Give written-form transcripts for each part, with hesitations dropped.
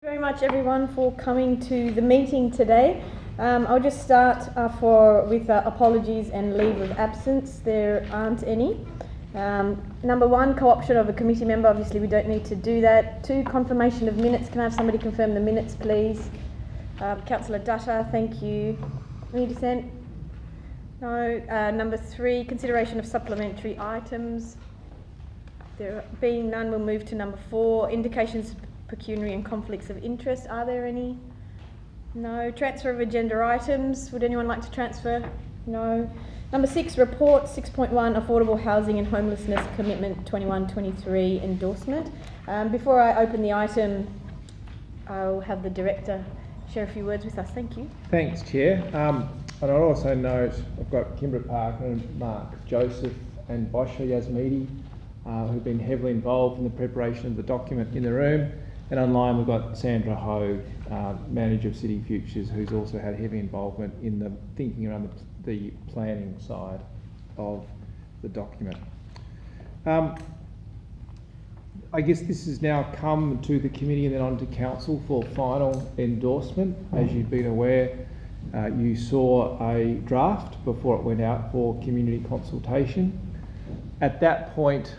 Very much everyone for coming to the meeting today. I'll just start with apologies and leave of absence. There aren't any. Number one, co-option of a committee member. Obviously we don't need to do that. 2, confirmation of minutes. Can I have somebody confirm the minutes, please? Councillor Dutta, thank you. Any dissent? No. Number 3, consideration of supplementary items. There being none, we'll move to number 4, indications of pecuniary and conflicts of interest. Are there any? No. Transfer of agenda items. Would anyone like to transfer? No. Number 6, report 6.1, affordable housing and homelessness commitment 21-23 endorsement. Before I open the item, I'll have the director share a few words with us. Thank you. Thanks, Chair. And I'll also note I've got Kimbra Parker and Mark Joseph and Bosha Yazmidi who've been heavily involved in the preparation of the document in the room. And online we've got Sandra Ho, Manager of City Futures, who's also had heavy involvement in the thinking around the planning side of the document. I guess this has now come to the committee and then on to council for final endorsement. As you've been aware, you saw a draft before it went out for community consultation. At that point,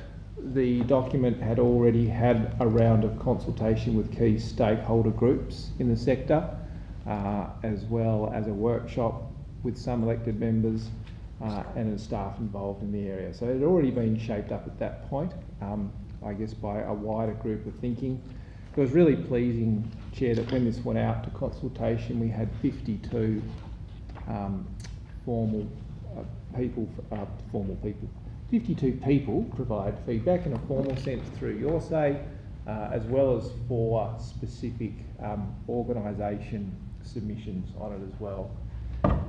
the document had already had a round of consultation with key stakeholder groups in the sector, as well as a workshop with some elected members and staff involved in the area. So it had already been shaped up at that point, I guess by a wider group of thinking. It was really pleasing, Chair, that when this went out to consultation, we had 52 formal people 52 people provide feedback in a formal sense through your say, as well as 4 specific organisation submissions on it as well.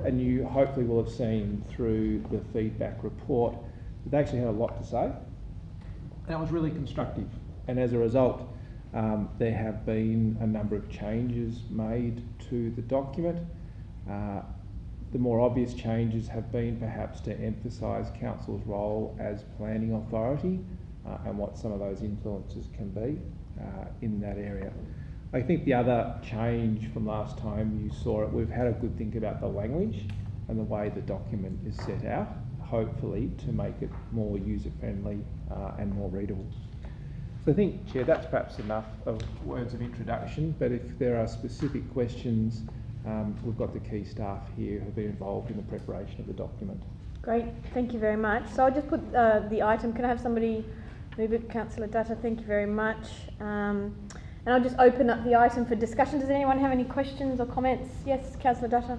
And you hopefully will have seen through the feedback report that they actually had a lot to say, and it was really constructive. And as a result, there have been a number of changes made to the document. The more obvious changes have been perhaps to emphasise council's role as planning authority and what some of those influences can be in that area. I think the other change from last time you saw it, we've had a good think about the language and the way the document is set out, hopefully to make it more user-friendly and more readable. So I think, Chair, that's perhaps enough of words of introduction, but if there are specific questions, we've got the key staff here who've been involved in the preparation of the document. Great, thank you very much. So I'll just put the item. Can I have somebody move it? Councillor Dutta, thank you very much. And I'll just open up the item for discussion. Does anyone have any questions or comments? Yes, Councillor Dutta.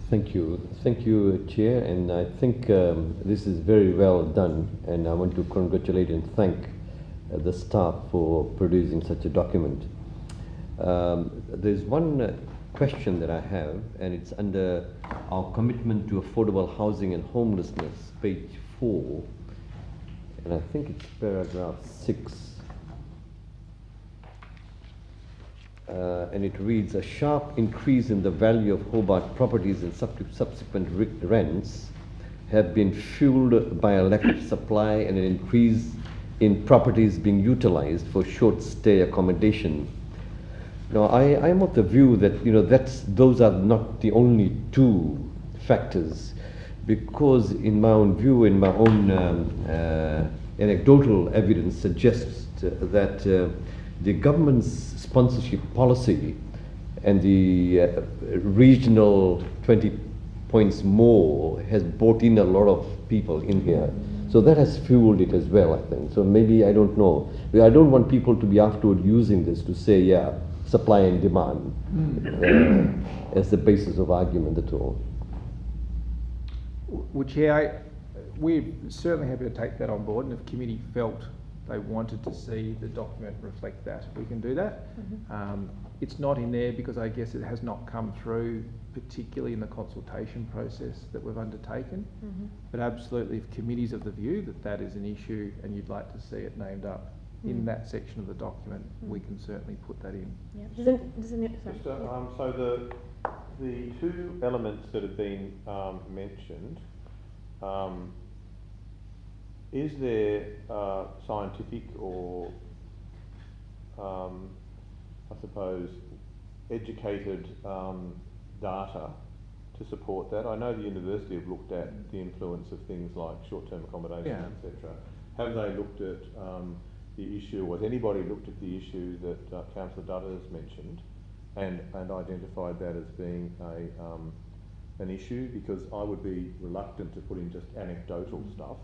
Thank you, Chair, and I think this is very well done, and I want to congratulate and thank the staff for producing such a document. There's one question that I have, and it's under our commitment to affordable housing and homelessness, page 4, and I think it's paragraph 6, and it reads, a sharp increase in the value of Hobart properties and subsequent rents have been fueled by a lack of supply and an increase in properties being utilised for short stay accommodation. Now, I am of the view that those are not the only 2 factors, because in my own view, in my own anecdotal evidence suggests that the government's sponsorship policy and the regional 20 points more has brought in a lot of people in here. So that has fueled it as well, I think. So maybe, I don't know. I don't want people to be afterward using this to say, yeah, supply and demand as the basis of argument at all. Well, Chair, we're certainly happy to take that on board, and if committee felt they wanted to see the document reflect that, we can do that. It's not in there because I guess it has not come through, particularly in the consultation process that we've undertaken. But absolutely, if committee's of the view that that is an issue and you'd like to see it named up in that section of the document, we can certainly put that in. Yeah. So the 2 elements that have been mentioned, is there scientific or I suppose, educated data to support that? I know the university have looked at the influence of things like short-term accommodation, Yeah. etc. Have they looked at the issue, or has anybody looked at the issue that Councillor Dudder has mentioned and identified that as being an issue? Because I would be reluctant to put in just anecdotal stuff.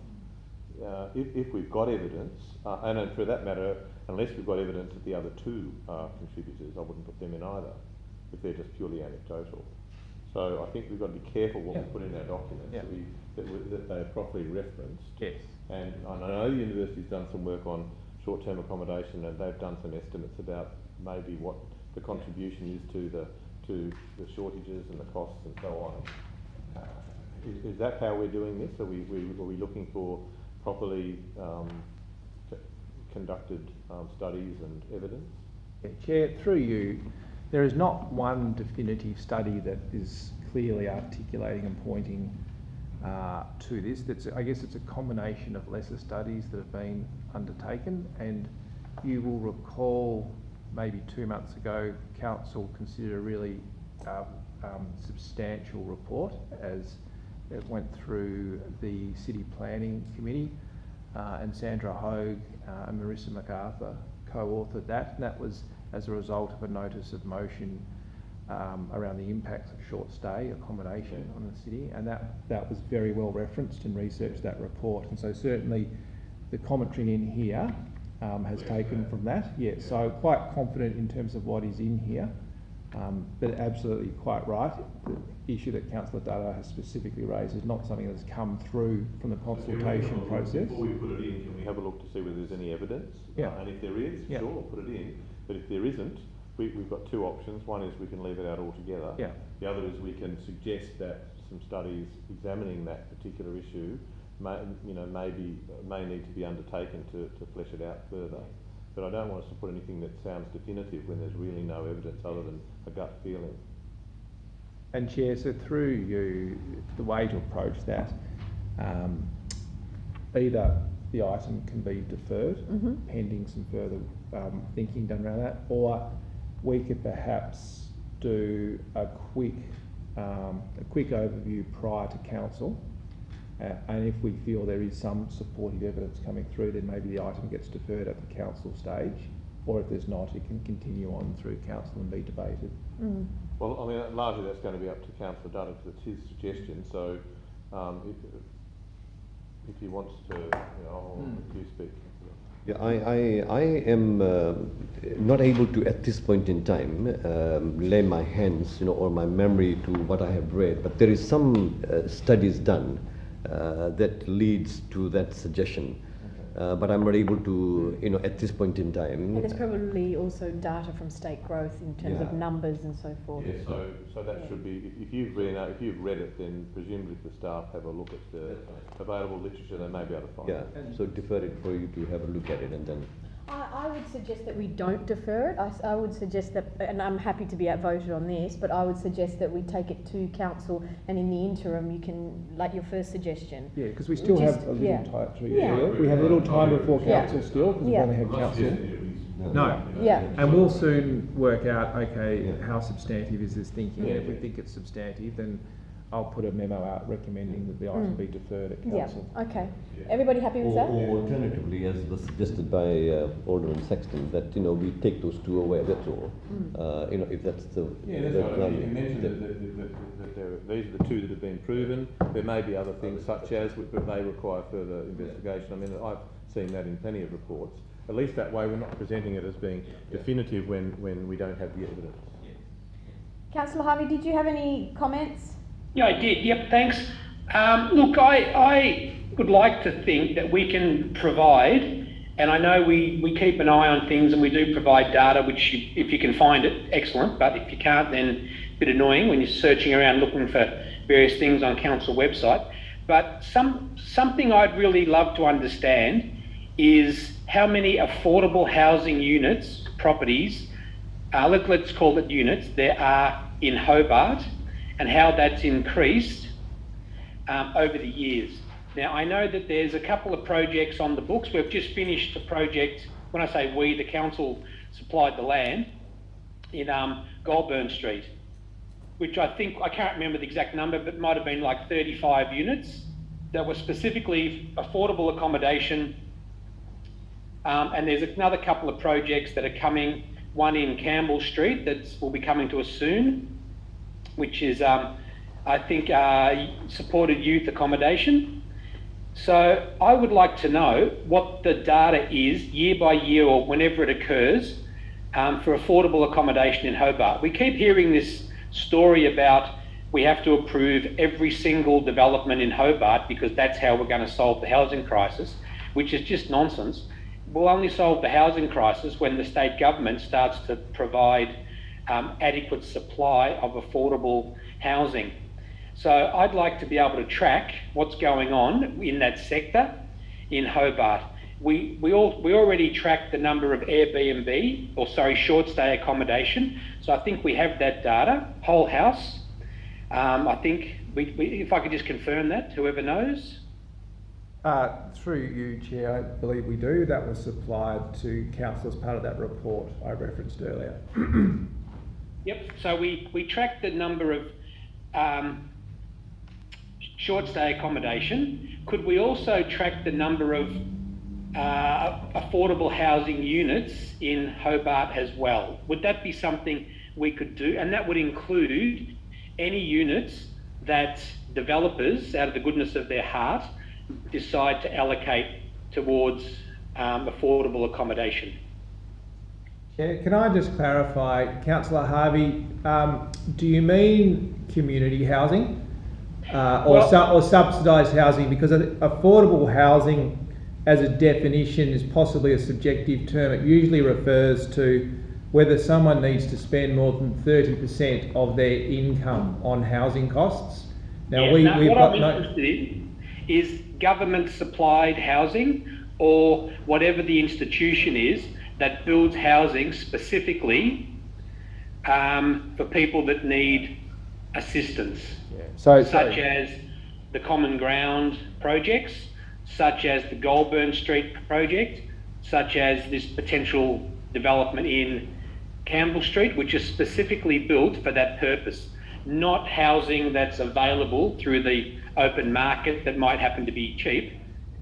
If we've got evidence, and for that matter, unless we've got evidence that the other two contributors, I wouldn't put them in either, if they're just purely anecdotal. So I think we've got to be careful what we put in our documents, that they're properly referenced. Yes. And I know the university's done some work on short-term accommodation, and they've done some estimates about maybe what the contribution is to the shortages and the costs and so on. Is that how we're doing this? Are we looking for properly conducted studies and evidence? Yeah, Chair, through you, there is not one definitive study that is clearly articulating and pointing to this. I guess it's a combination of lesser studies that have been undertaken, and you will recall maybe 2 months ago, Council considered a really substantial report as it went through the City Planning Committee, and Sandra Hogue and Marissa MacArthur co-authored that, and that was as a result of a notice of motion around the impacts of short stay accommodation on the city, and that was very well referenced and researched, that report. And so certainly the commentary in here has taken from that. Yes, so quite confident in terms of what is in here, but absolutely quite right. The issue that Councillor Dudder has specifically raised is not something that's come through from the consultation process. Before we put it in, can we have a look to see whether there's any evidence? Yeah. And if there is, sure, put it in. But if there isn't, we've got two options. One is we can leave it out altogether. Yeah. The other is we can suggest that some studies examining that particular issue may need to be undertaken to flesh it out further. But I don't want us to put anything that sounds definitive when there's really no evidence other than a gut feeling. And Chair, so through you, the way to approach that, either the item can be deferred, pending some further thinking done around that, or we could perhaps do a quick overview prior to Council, and if we feel there is some supportive evidence coming through, then maybe the item gets deferred at the Council stage, or if there's not, it can continue on through Council and be debated. Well, I mean, largely that's going to be up to Councillor Dudder because it's his suggestion. So, if he wants to, I'll let you speak. Yeah, I am not able to at this point in time lay my hands, or my memory to what I have read. But there is some studies done that leads to that suggestion. But I'm not able to, at this point in time. And there's probably also data from state growth in terms of numbers and so forth. Yeah, so that should be, if you've read it, then presumably if the staff have a look at the available literature, they may be able to find it. So defer it for you to have a look at it, and then. I would suggest that we don't defer it. I would suggest that, and I'm happy to be outvoted on this, but I would suggest that we take it to Council, and in the interim you can, like your first suggestion. Yeah, because we still have a little time through. We have a little time before Council still, because we've only had Council. No. Yeah. And we'll soon work out, okay, how substantive is this thinking, and if we think it's substantive, then I'll put a memo out recommending that the item be deferred at Council. Yeah, okay. Everybody happy with that? Or alternatively, as was suggested by Alderman Sexton, that we take those two away. That's all. If that's the. That's right. You mentioned that these are the two that have been proven. There may be other things such as, but they require further investigation. I mean, I've seen that in plenty of reports. At least that way, we're not presenting it as being definitive when we don't have the evidence. Councillor Harvey, did you have any comments? Yeah, I did. Yep, thanks. Look, I would like to think that we can provide, and I know we keep an eye on things and we do provide data, which if you can find it, excellent, but if you can't, then a bit annoying when you're searching around looking for various things on Council website. But something I'd really love to understand is how many affordable housing units, properties, let's call it units, there are in Hobart, and how that's increased over the years. Now, I know that there's a couple of projects on the books. We've just finished a project. When I say we, the council supplied the land in Goulburn Street, which I can't remember the exact number, but might have been like 35 units that were specifically affordable accommodation. And there's another couple of projects that are coming, one in Campbell Street that will be coming to us soon, which is, I think, supported youth accommodation. So I would like to know what the data is year by year or whenever it occurs for affordable accommodation in Hobart. We keep hearing this story about we have to approve every single development in Hobart because that's how we're going to solve the housing crisis, which is just nonsense. We'll only solve the housing crisis when the state government starts to provide adequate supply of affordable housing. So I'd like to be able to track what's going on in that sector in Hobart. We already track the number of Airbnb, short stay accommodation. So I think we have that data, whole house. I think if I could just confirm that, whoever knows. Through you, Chair, I believe we do. That was supplied to Council as part of that report I referenced earlier. Yep, so we track the number of short stay accommodation. Could we also track the number of affordable housing units in Hobart as well? Would that be something we could do? And that would include any units that developers, out of the goodness of their heart, decide to allocate towards affordable accommodation. Chair, can I just clarify, Councillor Harvey, do you mean community housing or subsidised housing? Because affordable housing as a definition is possibly a subjective term. It usually refers to whether someone needs to spend more than 30% of their income on housing costs. Now, what I'm interested in is government supplied housing or whatever the institution is that builds housing specifically for people that need assistance, such as the Common Ground projects, such as the Goulburn Street project, such as this potential development in Campbell Street, which is specifically built for that purpose, not housing that's available through the open market that might happen to be cheap,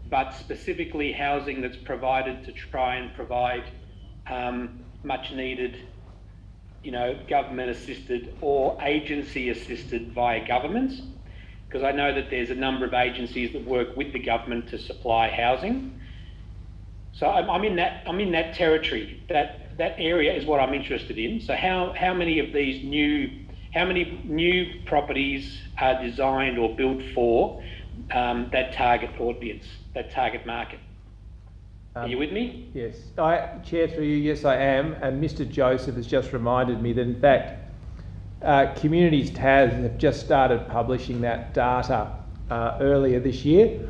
but specifically housing that's provided to try and provide much needed, government assisted or agency assisted via governments, because I know that there's a number of agencies that work with the government to supply housing. So I'm in that territory. That area is what I'm interested in. So how many of these new properties are designed or built for that target audience, that target market? Are you with me? Yes. Chair, through you, yes I am. And Mr Joseph has just reminded me that in fact Communities TAS have just started publishing that data earlier this year.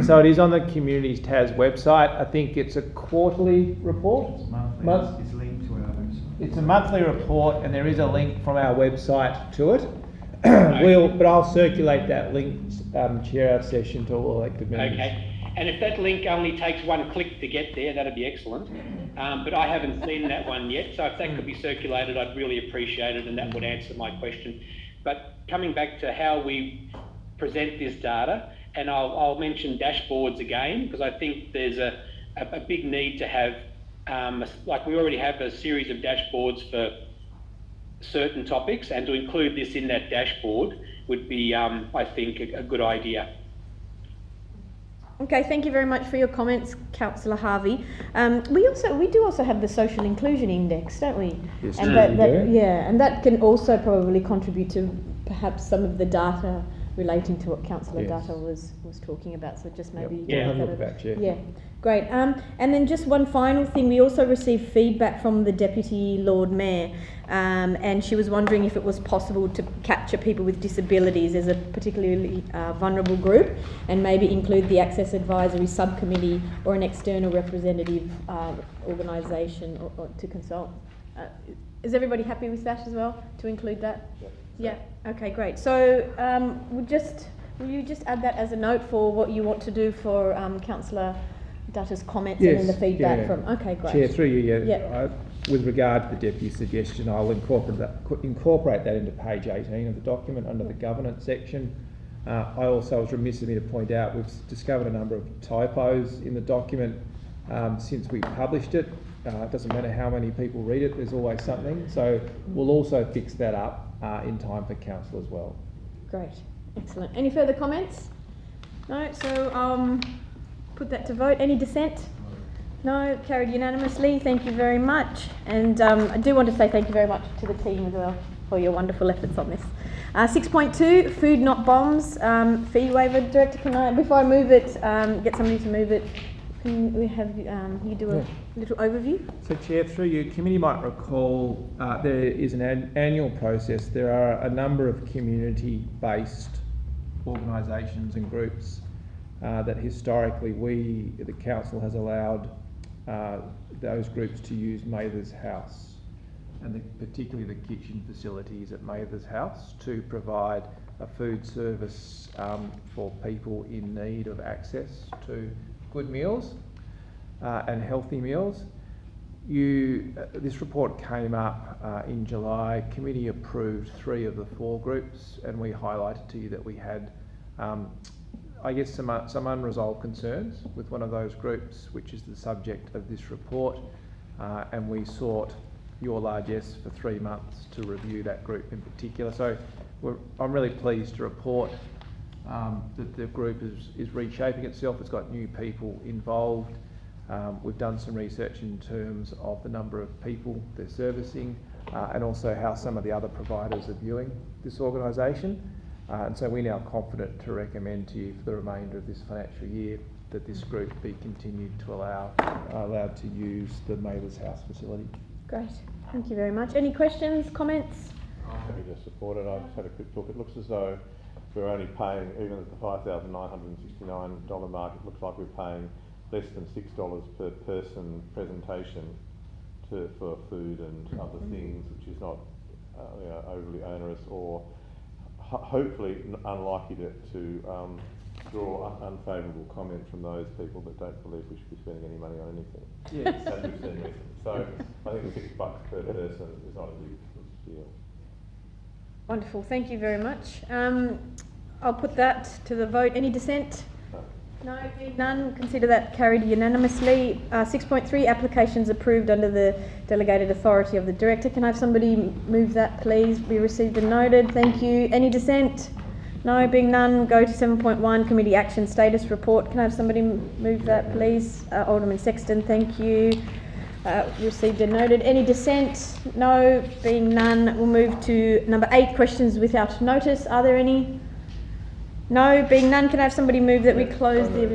So it is on the Communities TAS website. I think it's a quarterly report. It's monthly. It's linked to our website. It's a monthly report and there is a link from our website to it. But I'll circulate that link, Chair, our session to all elected members. Okay. And if that link only takes one click to get there, that'd be excellent. But I haven't seen that one yet, so if that could be circulated, I'd really appreciate it, and that would answer my question. But coming back to how we present this data, and I'll mention dashboards again, because I think there's a big need to have, like we already have a series of dashboards for certain topics, and to include this in that dashboard would be, I think, a good idea. Okay, thank you very much for your comments, Councillor Harvey. We do also have the Social Inclusion Index, don't we? Yes, and and that can also probably contribute to perhaps some of the data relating to what Councillor Dutta was talking about. So just maybe have a look at that, Chair. Yeah, great. And then just one final thing, we also received feedback from the Deputy Lord Mayor, and she was wondering if it was possible to capture people with disabilities as a particularly vulnerable group, and maybe include the Access Advisory Subcommittee or an external representative organisation or to consult. Is everybody happy with that as well, to include that? Yeah. Okay, great. So will you just add that as a note for what you want to do for Councillor Dutter's comments and then the feedback yeah. from, okay, great. Chair, through you, yeah. Yep. With regard to the deputy's suggestion, I'll incorporate that into page 18 of the document under the governance section. I also was remiss of me to point out we've discovered a number of typos in the document since we published it. It doesn't matter how many people read it, there's always something. So we'll also fix that up in time for council as well. Great, excellent. Any further comments? No, so put that to vote. Any dissent? No, carried unanimously. Thank you very much. And I do want to say thank you very much to the team as well for your wonderful efforts on this. 6.2, food not bombs, fee waiver. Director, can I, before I move it, get somebody to move it, can we have you do a little overview? So Chair, through you, committee might recall there is an annual process. There are a number of community-based organisations and groups that historically the council has allowed those groups to use Mather's House, and particularly the kitchen facilities at Mather's House, to provide a food service for people in need of access to good meals and healthy meals. This report came up in July. Committee approved 3 of the 4 groups, and we highlighted to you that we had I guess some unresolved concerns with one of those groups, which is the subject of this report, and we sought your largesse for 3 months to review that group in particular. So I'm really pleased to report that the group is reshaping itself. It's got new people involved. We've done some research in terms of the number of people they're servicing and also how some of the other providers are viewing this organisation. And so we're now confident to recommend to you for the remainder of this financial year that this group be continued to allowed to use the Mather's House facility. Great, thank you very much. Any questions, comments? I'm happy to support it. I just had a quick look. It looks as though we're only paying, even at the $5,969 mark, it looks like we're paying less than $6 per person presentation for food and other things, which is not overly onerous or hopefully unlikely to draw unfavourable comment from those people that don't believe we should be spending any money on anything. Yes. As we've seen recently. So I think the $6 per person is not a big deal. Wonderful, thank you very much. I'll put that to the vote. Any dissent? No, none. Consider that carried unanimously. 6.3, applications approved under the delegated authority of the Director. Can I have somebody move that, please? Be received and noted. Thank you. Any dissent? No, being none, go to 7.1, committee action status report. Can I have somebody move that, please? Alderman Sexton, thank you. Received and noted. Any dissent? No, being none, we'll move to number 8, questions without notice. Are there any? No, being none, can I have somebody move that we close the